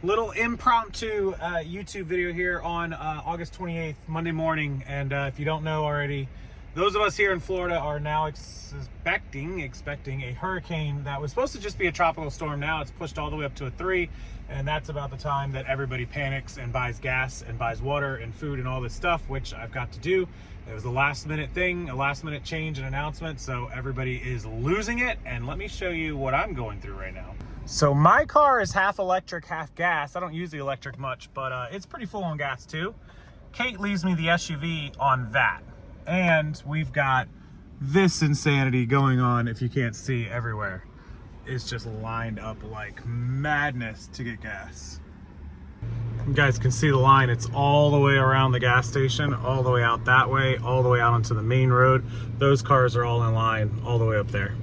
Little impromptu YouTube video here on August 28th, Monday morning. And if you don't know already, those of us here in Florida are now expecting a hurricane that was supposed to just be a tropical storm. Now it's pushed all the way up to a 3, and that's about the time that everybody panics and buys gas and buys water and food and all this stuff, which I've got to do. It was a last minute thing, a last minute change and announcement, so everybody is losing it. And let me show you what I'm going through right now. So my car is half electric, half gas. I don't use the electric much, but it's pretty full on gas too. Kate leaves me the SUV on that. And we've got this insanity going on, if you can't see, everywhere. It's just lined up like madness to get gas. You guys can see the line. It's all the way around the gas station, all the way out that way, all the way out onto the main road. Those cars are all in line all the way up there.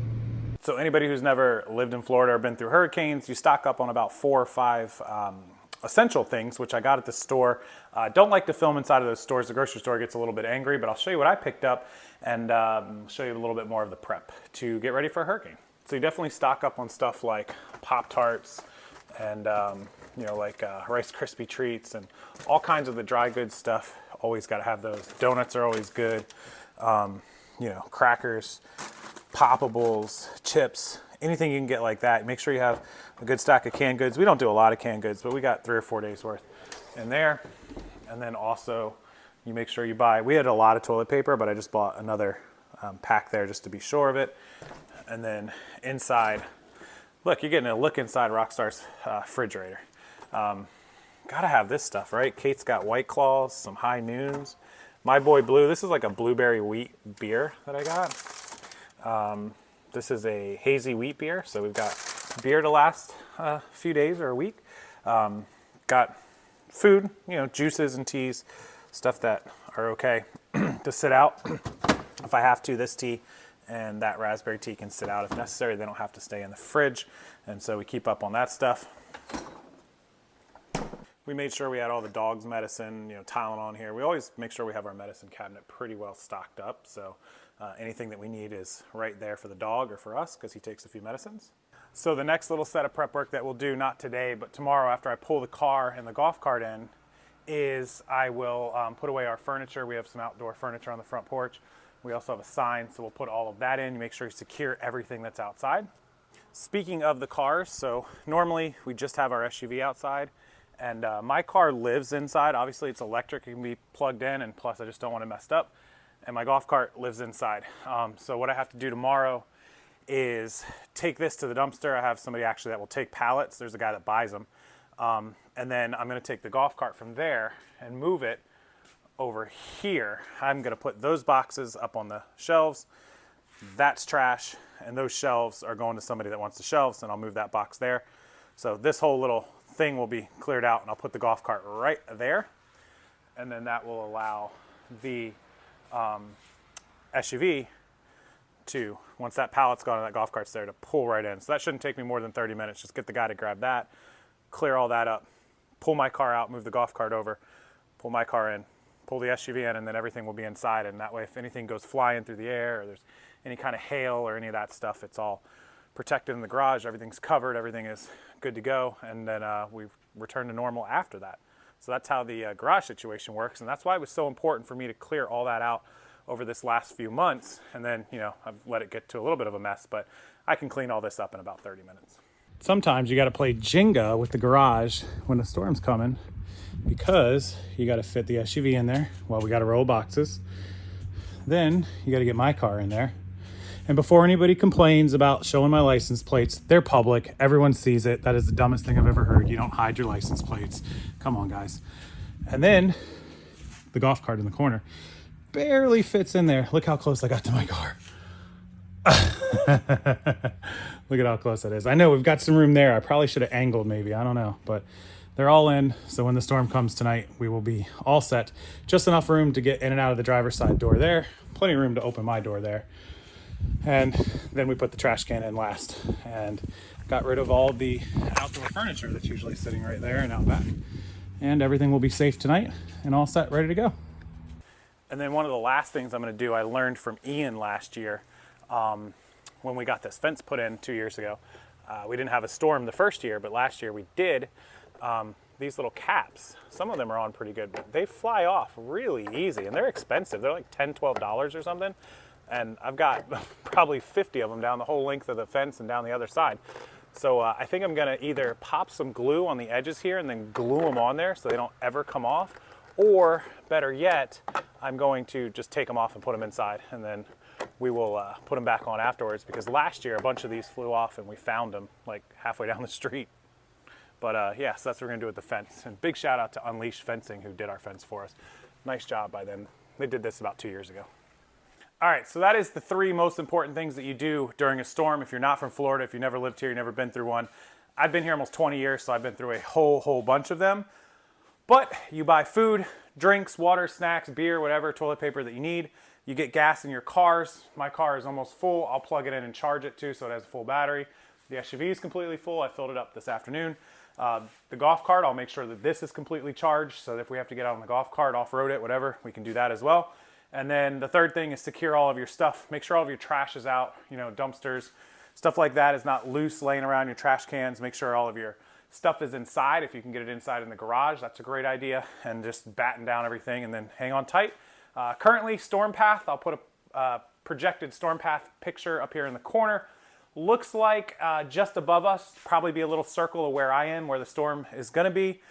So anybody who's never lived in Florida or been through hurricanes, you stock up on about 4 or 5 essential things, which I got at the store. Don't like to film inside of those stores. The grocery store gets a little bit angry, but I'll show you what I picked up and show you a little bit more of the prep to get ready for a hurricane. So you definitely stock up on stuff like Pop-Tarts and like Rice Krispie treats and all kinds of the dry goods stuff. Always got to have those. Donuts are always good. Crackers, poppables, chips, anything you can get like that. Make sure you have a good stack of canned goods. We don't do a lot of canned goods, but we got 3 or 4 days worth in there. And then also you make sure you buy, we had a lot of toilet paper, but I just bought another pack there just to be sure of it. And then inside, look, you're getting a look inside Rockstar's refrigerator. Gotta have this stuff, right? Kate's got White Claws, some High Noons. My Boy Blue, this is like a blueberry wheat beer that I got. This is a hazy wheat beer, so we've got beer to last a few days or a week. Got food, juices and teas, stuff that are okay to sit out. If I have to, this tea and that raspberry tea can sit out if necessary. They don't have to stay in the fridge, and so we keep up on that stuff. We made sure we had all the dog's medicine, Tylenol here. We always make sure we have our medicine cabinet pretty well stocked up, so anything that we need is right there for the dog or for us because he takes a few medicines. So the next little set of prep work that we'll do, not today, but tomorrow after I pull the car and the golf cart in, is I will put away our furniture. We have some outdoor furniture on the front porch. We also have a sign, so we'll put all of that in. You make sure you secure everything that's outside. Speaking of the cars, so normally we just have our SUV outside, and my car lives inside. Obviously it's electric, it can be plugged in, and plus I just don't want it messed up. And my golf cart lives inside. So what I have to do tomorrow is take this to the dumpster. I have somebody actually that will take pallets. There's a guy that buys them. And then I'm gonna take the golf cart from there and move it over here. I'm gonna put those boxes up on the shelves. That's trash, and those shelves are going to somebody that wants the shelves, and I'll move that box there. So this whole little thing will be cleared out, and I'll put the golf cart right there. And then that will allow the SUV to, once that pallet's gone and that golf cart's there, to pull right in. So that shouldn't take me more than 30 minutes. Just get the guy to grab that, clear all that up, pull my car out, move the golf cart over, pull my car in, pull the SUV in, and then everything will be inside. And that way, if anything goes flying through the air or there's any kind of hail or any of that stuff, it's all protected in the garage. Everything's covered, everything is good to go. And then we return to normal after that. So that's how the garage situation works. And that's why it was so important for me to clear all that out over this last few months. And then, I've let it get to a little bit of a mess, but I can clean all this up in about 30 minutes. Sometimes you got to play Jenga with the garage when the storm's coming, because you got to fit the SUV in there. Well, we got to roll boxes. Then you got to get my car in there. And before anybody complains about showing my license plates, they're public. Everyone sees it. That is the dumbest thing I've ever heard. You don't hide your license plates. Come on, guys. And then the golf cart in the corner barely fits in there. Look how close I got to my car. Look at how close that is. I know we've got some room there. I probably should have angled maybe. I don't know. But they're all in. So when the storm comes tonight, we will be all set. Just enough room to get in and out of the driver's side door there. Plenty of room to open my door there. And then we put the trash can in last and got rid of all the outdoor furniture that's usually sitting right there and out back. And everything will be safe tonight and all set, ready to go. And then one of the last things I'm going to do, I learned from Ian last year when we got this fence put in 2 years ago. We didn't have a storm the first year, but last year we did. these little caps, some of them are on pretty good, but they fly off really easy, and they're expensive. They're like $10, $12 or something. And I've got probably 50 of them down the whole length of the fence and down the other side. So I think I'm gonna either pop some glue on the edges here and then glue them on there so they don't ever come off, or better yet, I'm going to just take them off and put them inside, and then we will put them back on afterwards, because last year a bunch of these flew off and we found them like halfway down the street. But yeah, so that's what we're gonna do with the fence. And big shout out to Unleashed Fencing, who did our fence for us. Nice job by them. They did this about 2 years ago. All right, so that is the 3 most important things that you do during a storm. If you're not from Florida, if you never lived here, you never been through one. I've been here almost 20 years, so I've been through a whole bunch of them. But you buy food, drinks, water, snacks, beer, whatever, toilet paper that you need. You get gas in your cars. My car is almost full. I'll plug it in and charge it too, so it has a full battery. The SUV is completely full. I filled it up this afternoon. The golf cart, I'll make sure that this is completely charged, so that if we have to get out on the golf cart, off-road it, whatever, we can do that as well. And then the third thing is secure all of your stuff. Make sure all of your trash is out, you know, dumpsters, stuff like that is not loose laying around your trash cans. Make sure all of your stuff is inside. If you can get it inside in the garage, that's a great idea. And just batten down everything and then hang on tight. Currently, storm path, I'll put a projected storm path picture up here in the corner. Looks like just above us, probably be a little circle of where I am, where the storm is gonna be.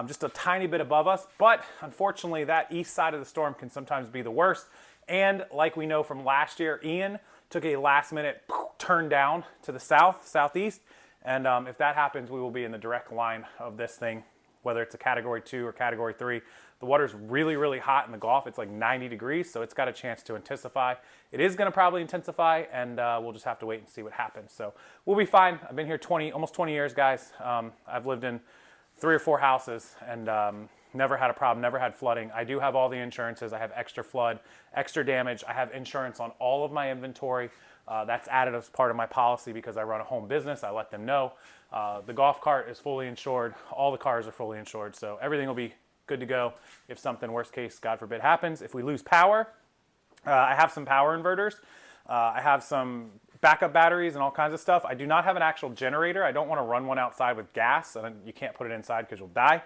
Just a tiny bit above us, but unfortunately that east side of the storm can sometimes be the worst. And like we know from last year, Ian took a last minute turn down to the southeast. And if that happens, we will be in the direct line of this thing, whether it's a category 2 or category 3. The water's really hot in the Gulf. It's like 90 degrees, so it's got a chance to intensify. It is gonna probably intensify, and we'll just have to wait and see what happens. So we'll be fine. I've been here almost 20 years, guys. I've lived in 3 or 4 houses and never had a problem, never had flooding. I do have all the insurances. I have extra flood, extra damage. I have insurance on all of my inventory. That's added as part of my policy because I run a home business. I let them know. The golf cart is fully insured. All the cars are fully insured. So everything will be good to go if something, worst case, God forbid, happens. If we lose power, I have some power inverters. I have some backup batteries and all kinds of stuff. I do not have an actual generator. I don't want to run one outside with gas, and you can't put it inside because you'll die.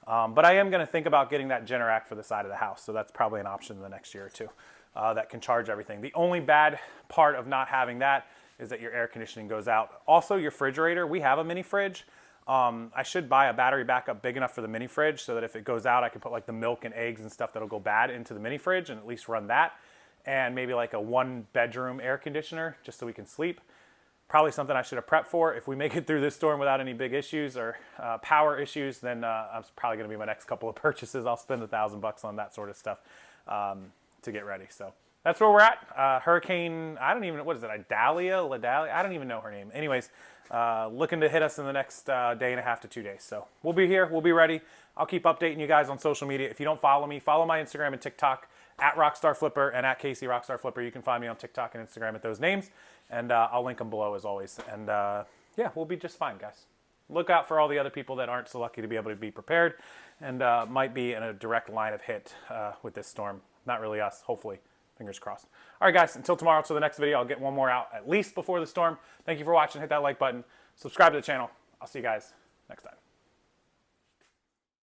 But I am going to think about getting that Generac for the side of the house, so that's probably an option in the next year or two that can charge everything. The only bad part of not having that is that your air conditioning goes out. Also, your refrigerator, we have a mini fridge. I should buy a battery backup big enough for the mini fridge so that if it goes out, I can put like the milk and eggs and stuff that'll go bad into the mini fridge and at least run that. And maybe like a 1-bedroom air conditioner just so we can sleep. Probably something I should have prepped for. If we make it through this storm without any big issues or power issues, then that's probably gonna be my next couple of purchases. I'll spend $1,000 on that sort of stuff to get ready. So that's where we're at. Hurricane, I don't even know, what is it, Idalia? I don't even know her name. Anyways, looking to hit us in the next day and a half to 2 days. So we'll be here, we'll be ready. I'll keep updating you guys on social media. If you don't follow me, follow my Instagram and TikTok at Rockstarflipper and at Casey Rockstarflipper. You can find me on TikTok and Instagram at those names. And I'll link them below as always. And yeah, we'll be just fine, guys. Look out for all the other people that aren't so lucky to be able to be prepared and might be in a direct line of hit with this storm. Not really us, hopefully. Fingers crossed. All right, guys, until tomorrow, till the next video, I'll get one more out at least before the storm. Thank you for watching. Hit that like button. Subscribe to the channel. I'll see you guys next time.